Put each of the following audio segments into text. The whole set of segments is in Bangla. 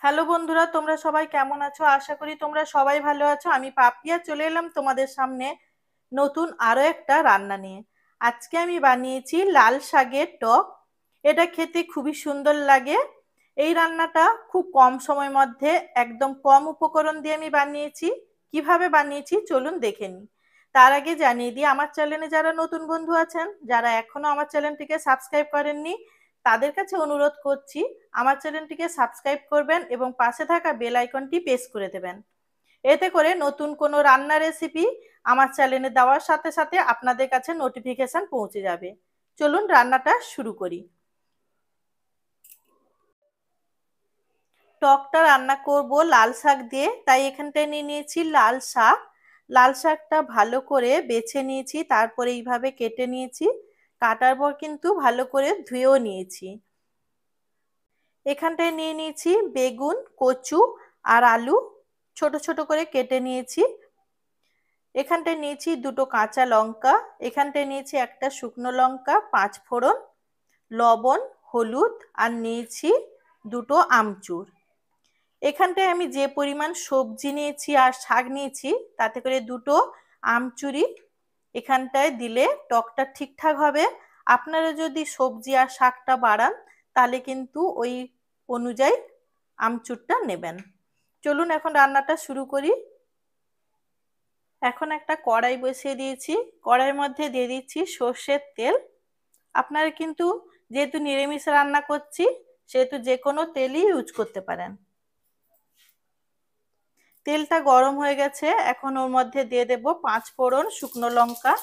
হ্যালো বন্ধুরা, তোমরা সবাই কেমন আছো? আশা করি তোমরা সবাই ভালো আছো। আমি পাপিয়া চলে এলাম তোমাদের সামনে নতুন আরো একটা রান্না নিয়ে। আজকে আমি বানিয়েছি লাল শাকের টক। এটা খেতে খুবই সুন্দর লাগে। এই রান্নাটা খুব কম সময়ের মধ্যে একদম কম উপকরণ দিয়ে আমি বানিয়েছি। কিভাবে বানিয়েছি চলুন দেখে নিই। তার আগে জানিয়ে দিই, আমার চ্যানেলে যারা নতুন বন্ধু আছেন, যারা এখনো আমার চ্যানেলটিকে সাবস্ক্রাইব করেননি, তাদের কাছে অনুরোধ করছি আমার চ্যানেলটিকে সাবস্ক্রাইব করবেন এবং পাশে থাকা বেল আইকনটি প্রেস করে দেবেন। এতে করে নতুন কোনো রান্না রেসিপি আমার চ্যানেলে দেওয়ার সাথে সাথে আপনাদের কাছে নোটিফিকেশন পৌঁছে যাবে। চলুন রান্নাটা শুরু করি। টকটা রান্না করব লাল শাক দিয়ে, তাই এখানটায় নিয়ে নিয়েছি লাল শাক। লাল শাকটা ভালো করে বেছে নিয়েছি, তারপরে এইভাবে কেটে নিয়েছি। কাটার পর কিন্তু ভালো করে ধুয়েও নিয়েছি। এখানটায় নিয়ে নিয়েছি বেগুন, কচু আর আলু, ছোট ছোট করে কেটে নিয়েছি। এখানটায় নিয়েছি দুটো কাঁচা লঙ্কা, এখানটায় নিয়েছি একটা শুকনো লঙ্কা, 5 ফোড়ন, লবণ, হলুদ আর নিয়েছি দুটো আমচুর। এখানটায় আমি যে পরিমাণ সবজি নিয়েছি আর শাক নিয়েছি, তাতে করে দুটো আমচুরি এখানটায় দিলে টকটা ঠিকঠাক হবে। আপনারা যদি সবজি আর শাকটা বাড়ান তাহলে কিন্তু ওই অনুযায়ী আমচুরটা নেবেন। চলুন এখন রান্নাটা শুরু করি। এখন একটা কড়াই বসিয়ে দিয়েছি, কড়াইয়ের মধ্যে দিয়ে দিচ্ছি সর্ষের তেল। আপনারা কিন্তু যেহেতু নিরামিষ রান্না করছি সেহেতু যে কোনো তেলই ইউজ করতে পারেন। তেলটা গরম হয়ে গেছে, এখন ওর মধ্যে দিয়ে দেব 5 ফোড়ন, শুকনো লঙ্কা।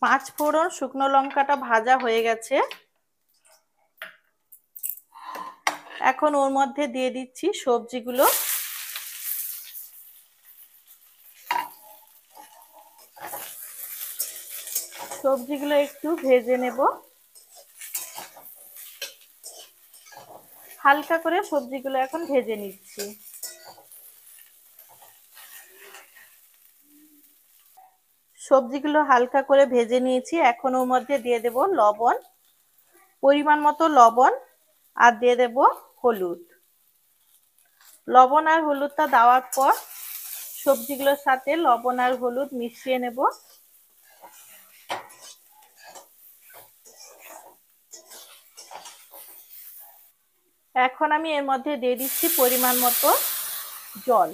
5 ফোড়ন শুকনো লঙ্কাটা ভাজা হয়ে গেছে, এখন ওর মধ্যে দিয়ে দিচ্ছি সবজিগুলো। সবজিগুলো একটু ভেজে নেব, হালকা করে সবজিগুলো এখন ভেজে নিচ্ছি। সবজিগুলো হালকা করে ভেজে নিয়েছি, এখন ওর মধ্যে দিয়ে দেব লবণ, পরিমাণ মতো লবণ, আর দিয়ে দেব হলুদ। লবণ আর হলুদটা দেওয়ার পর সবজিগুলোর সাথে লবণ আর হলুদ মিশিয়ে নেব। এখন আমি এর মধ্যে দিয়ে দিচ্ছি পরিমাণ মতো জল।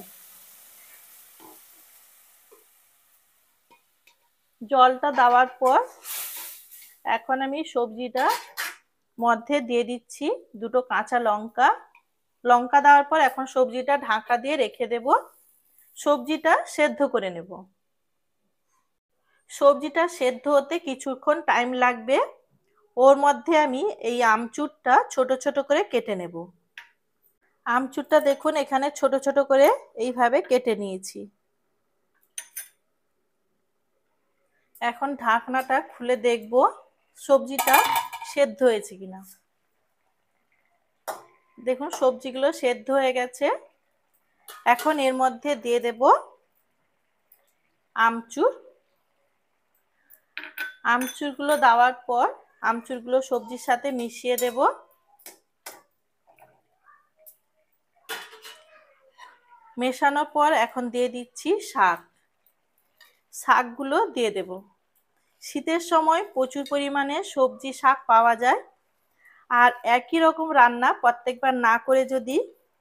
জলটা দেওয়ার পর এখন আমি সবজিটা মধ্যে দিয়ে দিচ্ছি দুটো কাঁচা লঙ্কা। লঙ্কা দেওয়ার পর এখন সবজিটা ঢাকা দিয়ে রেখে দেব, সবজিটা সেদ্ধ করে নেব। সবজিটা সেদ্ধ হতে কিছুক্ষণ টাইম লাগবে। ওর মধ্যে আমি এই আমচুরটা ছোট ছোট করে কেটে নেব। আমচুরটা দেখুন এখানে ছোট ছোট করে এইভাবে কেটে নিয়েছি। এখন ঢাকনাটা খুলে দেখব সবজিটা সেদ্ধ হয়েছে কিনা। দেখুন সবজিগুলো সেদ্ধ হয়ে গেছে। এখন এর মধ্যে দিয়ে দেব আমচুর। আমচুরগুলো দেওয়ার পর আমচুরগুলো সবজির সাথে মিশিয়ে দেব। মেশানোর পর এখন দিয়ে দিচ্ছি শাক। শাকগুলো দিয়ে দেব। শীতের সময় প্রচুর পরিমাণে সবজি শাক পাওয়া যায়, আর একই রকম রান্না প্রত্যেকবার না করে যদি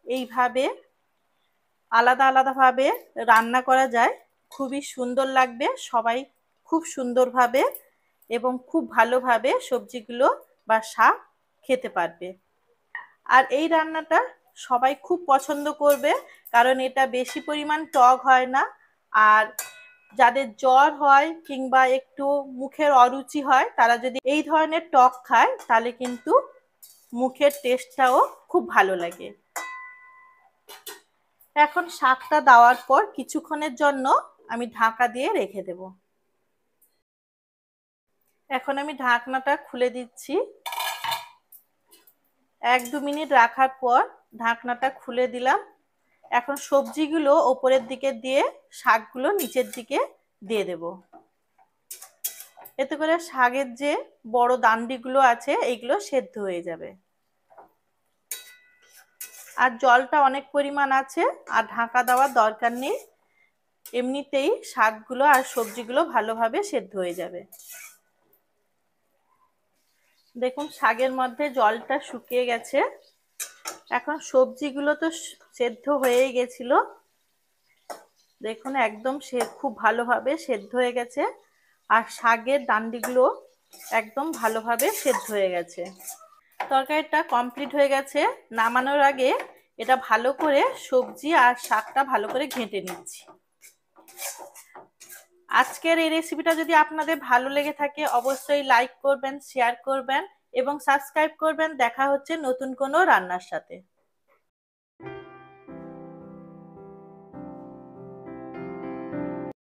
এইভাবে আলাদা আলাদাভাবে রান্না করা যায় খুবই সুন্দর লাগবে। সবাই খুব সুন্দরভাবে এবং খুব ভালোভাবে সবজিগুলো বা শাক খেতে পারবে। আর এই রান্নাটা সবাই খুব পছন্দ করবে, কারণ এটা বেশি পরিমাণ টক হয় না। আর যাদের জ্বর হয় কিংবা একটু মুখের অরুচি হয় তারা যদি এই ধরনের টক খায় তাহলে কিন্তু মুখের টেস্টটাও খুব ভালো লাগে। এখন শাকটা দেওয়ার পর কিছুক্ষণের জন্য আমি ঢাকা দিয়ে রেখে দেব। এখন আমি ঢাকনাটা খুলে দিচ্ছি। 1-2 মিনিট রাখার পর ঢাকনাটা খুলে দিলাম। এখন সবজিগুলো ওপরের দিকে দিয়ে শাকগুলো নিচের দিকে দিয়ে দেব। এতে করে শাকের যে বড় দান্ডিগুলো আছে এইগুলো সেদ্ধ হয়ে যাবে। আর জলটা অনেক পরিমাণ আছে, আর ঢাকা দেওয়ার দরকার নেই, এমনিতেই শাকগুলো আর সবজিগুলো ভালোভাবে সেদ্ধ হয়ে যাবে। দেখুন শাকের মধ্যে জলটা শুকিয়ে গেছে। এখন সবজিগুলো তো সেদ্ধ হয়েই গেছিল, দেখুন একদম খুব ভালোভাবে সেদ্ধ হয়ে গেছে, আর শাকের ডান্ডিগুলো একদম ভালোভাবে সেদ্ধ হয়ে গেছে। তরকারিটা কমপ্লিট হয়ে গেছে। নামানোর আগে এটা ভালো করে সবজি আর শাকটা ভালো করে ঘেঁটে নিচ্ছি। আজকের এই রেসিপিটা যদি আপনাদের ভালো লেগে থাকে অবশ্যই লাইক করবেন, শেয়ার করবেন এবং সাবস্ক্রাইব করবেন। দেখা হচ্ছে নতুন কোনো রান্নার সাথে।